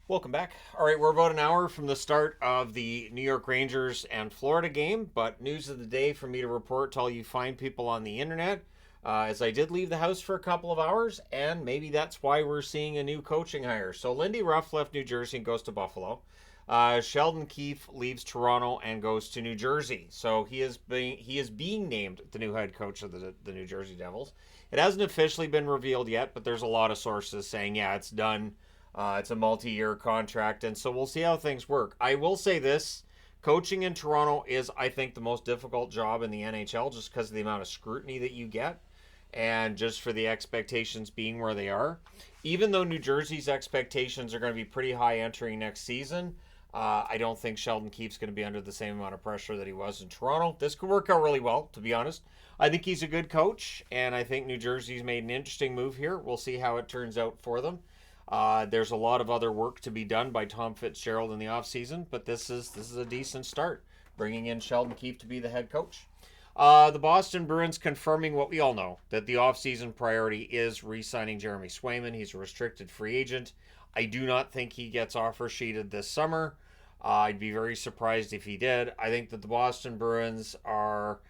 Welcome back. All right, we're about an hour from the start of the New York Rangers and Florida game, but news of the day for me to report to all you fine people on the internet, as I did leave the house for a couple of hours, and maybe that's why we're seeing a new coaching hire. So Lindy Ruff left New Jersey and goes to Buffalo. Sheldon Keefe leaves Toronto and goes to New Jersey. So he is being named the new head coach of the New Jersey Devils. It hasn't officially been revealed yet, but there's a lot of sources saying, yeah, it's done. It's a multi-year contract, and so we'll see how things work. I will say this: coaching in Toronto is, I think, the most difficult job in the NHL, just because of the amount of scrutiny that you get, and just for the expectations being where they are. Even though New Jersey's expectations are going to be pretty high entering next season, I don't think Sheldon Keefe's going to be under the same amount of pressure that he was in Toronto. This could work out really well, to be honest. I think he's a good coach, and I think New Jersey's made an interesting move here. We'll see how it turns out for them. There's a lot of other work to be done by Tom Fitzgerald in the offseason, but this is a decent start, bringing in Sheldon Keefe to be the head coach. The Boston Bruins confirming what we all know, that the offseason priority is re-signing Jeremy Swayman. He's a restricted free agent. I do not think he gets offer sheeted this summer. I'd be very surprised if he did. I think that the Boston Bruins are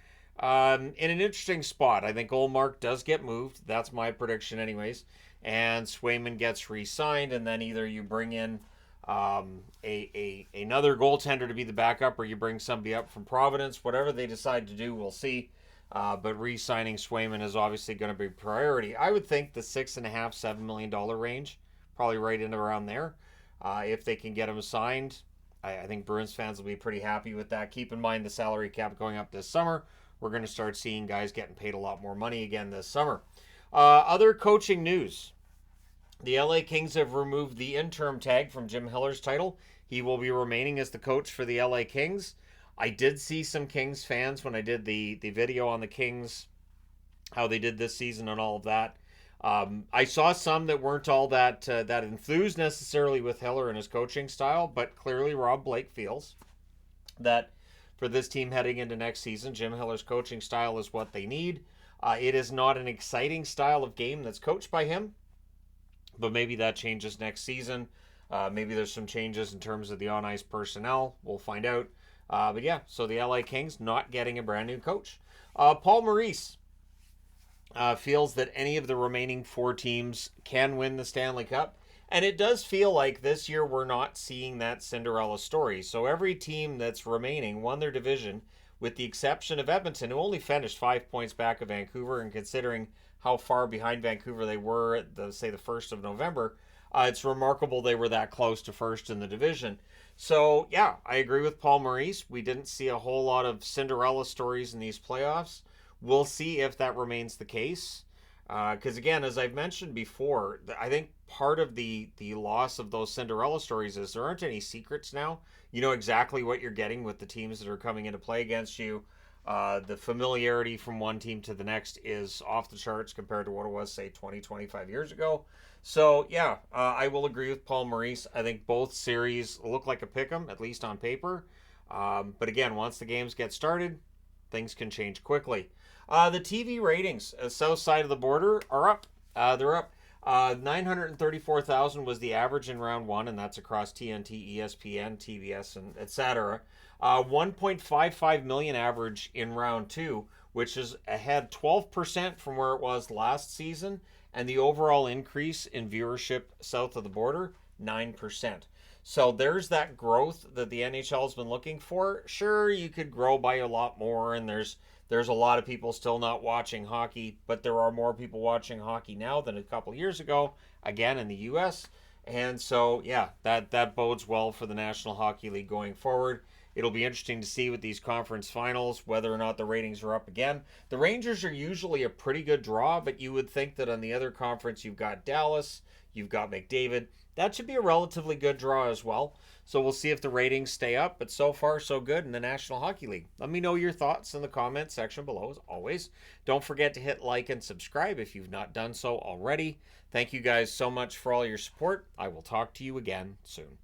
in an interesting spot. I think Olmark does get moved. That's my prediction anyways. And Swayman gets re-signed, and then either you bring in another goaltender to be the backup, or you bring somebody up from Providence. Whatever they decide to do, we'll see. But re-signing Swayman is obviously going to be a priority. I would think the $6.5–7 million range, probably right in around there. If they can get him signed, I think Bruins fans will be pretty happy with that. Keep in mind the salary cap going up this summer. We're going to start seeing guys getting paid a lot more money again this summer. Other coaching news. The LA Kings have removed the interim tag from Jim Hiller's title. He will be remaining as the coach for the LA Kings. I did see some Kings fans when I did the video on the Kings, how they did this season and all of that. I saw some that weren't all that enthused necessarily with Hiller and his coaching style, but clearly Rob Blake feels that for this team heading into next season, Jim Hiller's coaching style is what they need. It is not an exciting style of game that's coached by him, but maybe that changes next season. Maybe there's some changes in terms of the on-ice personnel. We'll find out. But yeah, so the LA Kings not getting a brand new coach. Paul Maurice feels that any of the remaining four teams can win the Stanley Cup. And it does feel like this year we're not seeing that Cinderella story. So every team that's remaining won their division, with the exception of Edmonton, who only finished 5 points back of Vancouver. And considering how far behind Vancouver they were at the 1st of November, it's remarkable they were that close to first in the division. So yeah, I agree with Paul Maurice. We didn't see a whole lot of Cinderella stories in these playoffs. We'll see if that remains the case. Because again, as I've mentioned before, I think part of the loss of those Cinderella stories is there aren't any secrets now. You know exactly what you're getting with the teams that are coming into play against you. The familiarity from one team to the next is off the charts compared to what it was, say, 20, 25 years ago. So, yeah, I will agree with Paul Maurice. I think both series look like a pick'em, at least on paper. But again, once the games get started, things can change quickly. The TV ratings, south side of the border, are up. They're up. 934,000 was the average in round one, and that's across TNT, ESPN, TBS, and etc. 1.55 million average in round two, which is ahead 12% from where it was last season, and the overall increase in viewership south of the border, 9%. So there's that growth that the NHL has been looking for. Sure, you could grow by a lot more, and there's a lot of people still not watching hockey, but there are more people watching hockey now than a couple years ago, again in the U.S. And so, yeah, that bodes well for the National Hockey League going forward. It'll be interesting to see with these conference finals whether or not the ratings are up again. The Rangers are usually a pretty good draw, but you would think that on the other conference you've got Dallas, you've got McDavid. That should be a relatively good draw as well. So we'll see if the ratings stay up, but so far so good in the National Hockey League. Let me know your thoughts in the comment section below as always. Don't forget to hit like and subscribe if you've not done so already. Thank you guys so much for all your support. I will talk to you again soon.